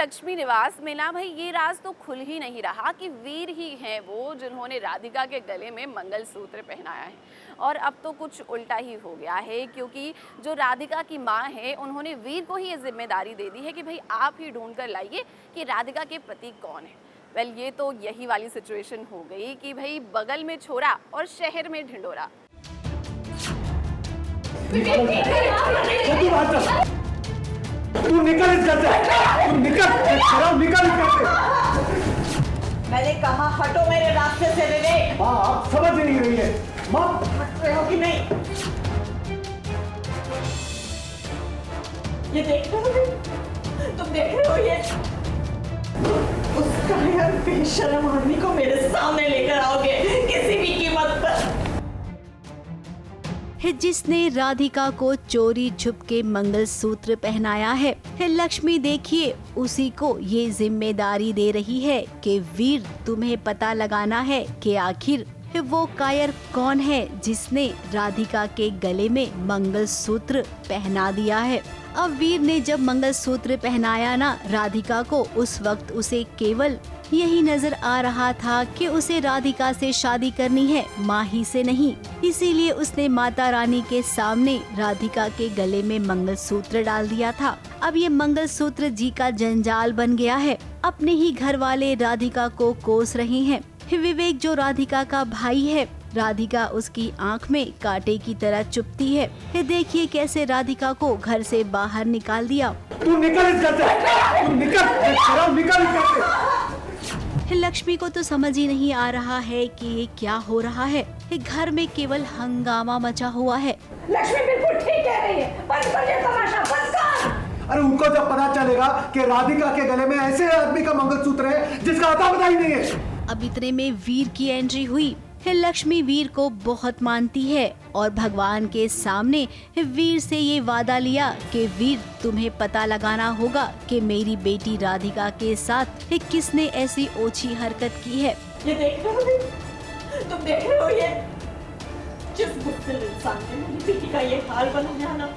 लक्ष्मी निवास में ना भाई ये राज तो खुल ही नहीं रहा कि वीर ही हैं वो जिन्होंने राधिका के गले में मंगलसूत्र पहनाया है। और अब तो कुछ उल्टा ही हो गया है, क्योंकि जो राधिका की माँ है उन्होंने वीर को ही ये जिम्मेदारी दे दी है कि भाई आप ही ढूंढ कर लाइए कि राधिका के पति कौन है। वेल, ये तो यही वाली सिचुएशन हो गई कि भाई बगल में छोरा और शहर में ढिंडोरा। तू निकल इस घर से, तू निकल इस घर से। मैंने कहा हटो मेरे रास्ते से रे। हाँ, आप समझ नहीं रही है माँ। हट रहे हो कि नहीं? ये देख रहे हो? तुम देख रहे हो ये? उस कायर बेशर्म आदमी को मेरे सामने लेकर आओगे किसी भी कीमत पर, जिसने राधिका को चोरी छुप के मंगलसूत्र पहनाया है। लक्ष्मी देखिए, उसी को ये जिम्मेदारी दे रही है कि वीर तुम्हें पता लगाना है कि आखिर वो कायर कौन है जिसने राधिका के गले में मंगलसूत्र पहना दिया है। अब वीर ने जब मंगलसूत्र पहनाया ना राधिका को, उस वक्त उसे केवल यही नजर आ रहा था कि उसे राधिका से शादी करनी है, माही से नहीं। इसीलिए उसने माता रानी के सामने राधिका के गले में मंगलसूत्र डाल दिया था। अब ये मंगलसूत्र जी का जंजाल बन गया है। अपने ही घर वाले राधिका को कोस रहे हैं। विवेक जो राधिका का भाई है, राधिका उसकी आंख में कांटे की तरह चुभती है। देखिए कैसे राधिका को घर से बाहर निकाल दिया। तू निकल इस घर से, तू निकल इस घर से। लक्ष्मी को तो समझ ही नहीं आ रहा है कि ये क्या हो रहा है। घर में केवल हंगामा मचा हुआ है। लक्ष्मी बिल्कुल ठीक कह रही है। बंद कर ये तमाशा, बंद कर। अरे उनको जब पता चलेगा कि राधिका के गले में ऐसे आदमी का मंगलसूत्र है जिसका अता पता ही नहीं है। अब इतने में वीर की एंट्री हुई। लक्ष्मी वीर को बहुत मानती है और भगवान के सामने वीर से ये वादा लिया कि वीर तुम्हें पता लगाना होगा कि मेरी बेटी राधिका के साथ किसने ऐसी ओछी हरकत की है। ये देख रहे हो? तुम देख रहे हो ये? जिस बुज़दिल इंसान ने मेरी बेटी का ये हाल बनाया ना,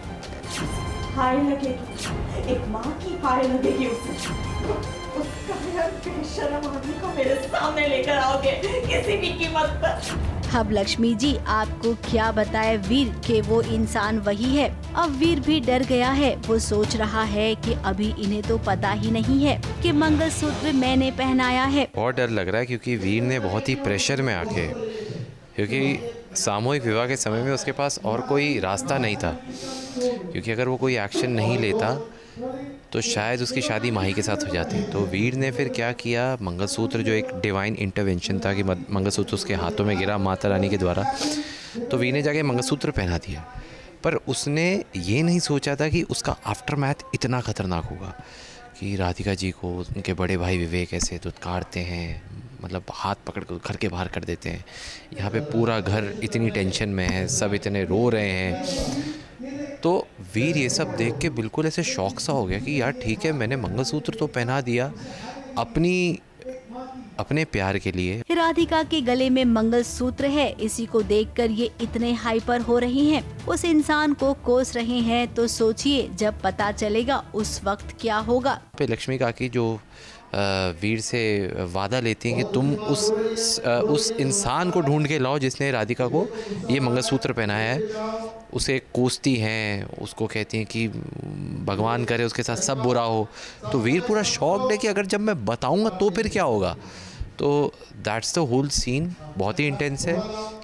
हाय लगेगी, एक माँ की हाय लगेगी उसे। उसका यार बेशर्म आदमी को मेरे सामने लेकर आओगे किसी भी कीमत पर। अब लक्ष्मी जी आपको क्या बताए वीर कि वो इंसान वही है। अब वीर भी डर गया है। वो सोच रहा है कि अभी इन्हें तो पता ही नहीं है कि मंगलसूत्र मैंने पहनाया है। बहुत डर लग रहा है क्योंकि वीर ने बहुत ही प्रेशर में आके, क्योंकि सामूहिक विवाह के समय में उसके पास और कोई रास्ता नहीं था, क्योंकि अगर वो कोई एक्शन नहीं लेता तो शायद उसकी शादी माही के साथ हो जाती। तो वीर ने फिर क्या किया, मंगलसूत्र जो एक डिवाइन इंटरवेंशन था कि मंगलसूत्र उसके हाथों में गिरा माता रानी के द्वारा, तो वीर ने जाके मंगलसूत्र पहना दिया। पर उसने ये नहीं सोचा था कि उसका आफ्टर मैथ इतना ख़तरनाक होगा कि राधिका जी को उनके बड़े भाई विवेक ऐसे दुत्कारते हैं, मतलब हाथ पकड़ कर घर के बाहर कर देते हैं। यहाँ पे पूरा घर इतनी टेंशन में है, सब इतने रो रहे हैं। तो वीर ये सब देख के बिल्कुल ऐसे शौक सा हो गया कि यार ठीक है, मैंने मंगलसूत्र तो पहना दिया अपने प्यार के लिए। राधिका के गले में मंगलसूत्र है, इसी को देखकर ये इतने हाइपर हो रही हैं। उस इंसान को कोस रहे हैं, तो सोचिए जब पता चलेगा उस वक्त क्या होगा। पे लक्ष्मी काकी जो वीर से वादा लेती हैं कि तुम उस इंसान को ढूंढ के लाओ जिसने राधिका को ये मंगलसूत्र पहनाया है। उसे कोसती हैं, उसको कहती हैं कि भगवान करे उसके साथ सब बुरा हो। तो वीर पूरा शॉक्ड है कि अगर जब मैं बताऊंगा तो फिर क्या होगा। तो दैट्स द होल सीन। बहुत ही इंटेंस है।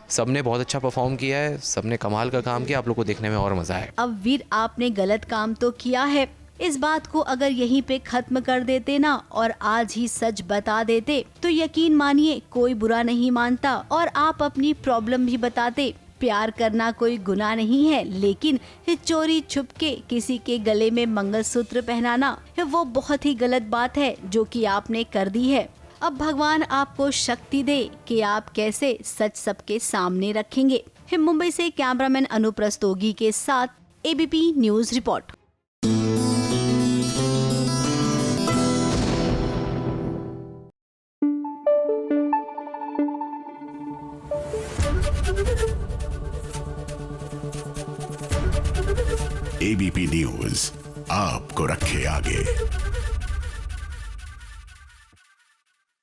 सबने बहुत अच्छा परफॉर्म किया है, सबने कमाल का काम किया। आप लोग को देखने में और मजा आएगा। अब वीर आपने गलत काम तो किया है, इस बात को अगर यहीं पे खत्म कर देते ना और आज ही सच बता देते तो यकीन मानिए कोई बुरा नहीं मानता और आप अपनी प्रॉब्लम भी बताते। प्यार करना कोई गुनाह नहीं है, लेकिन चोरी छुप के किसी के गले में मंगलसूत्र पहनाना वो बहुत ही गलत बात है जो कि आपने कर दी है। अब भगवान आपको शक्ति दे कि आप कैसे सच सबके सामने रखेंगे। मुंबई से कैमरामैन अनूप रस्तोगी के साथ ABP news report. ABP news आपको रखे आगे।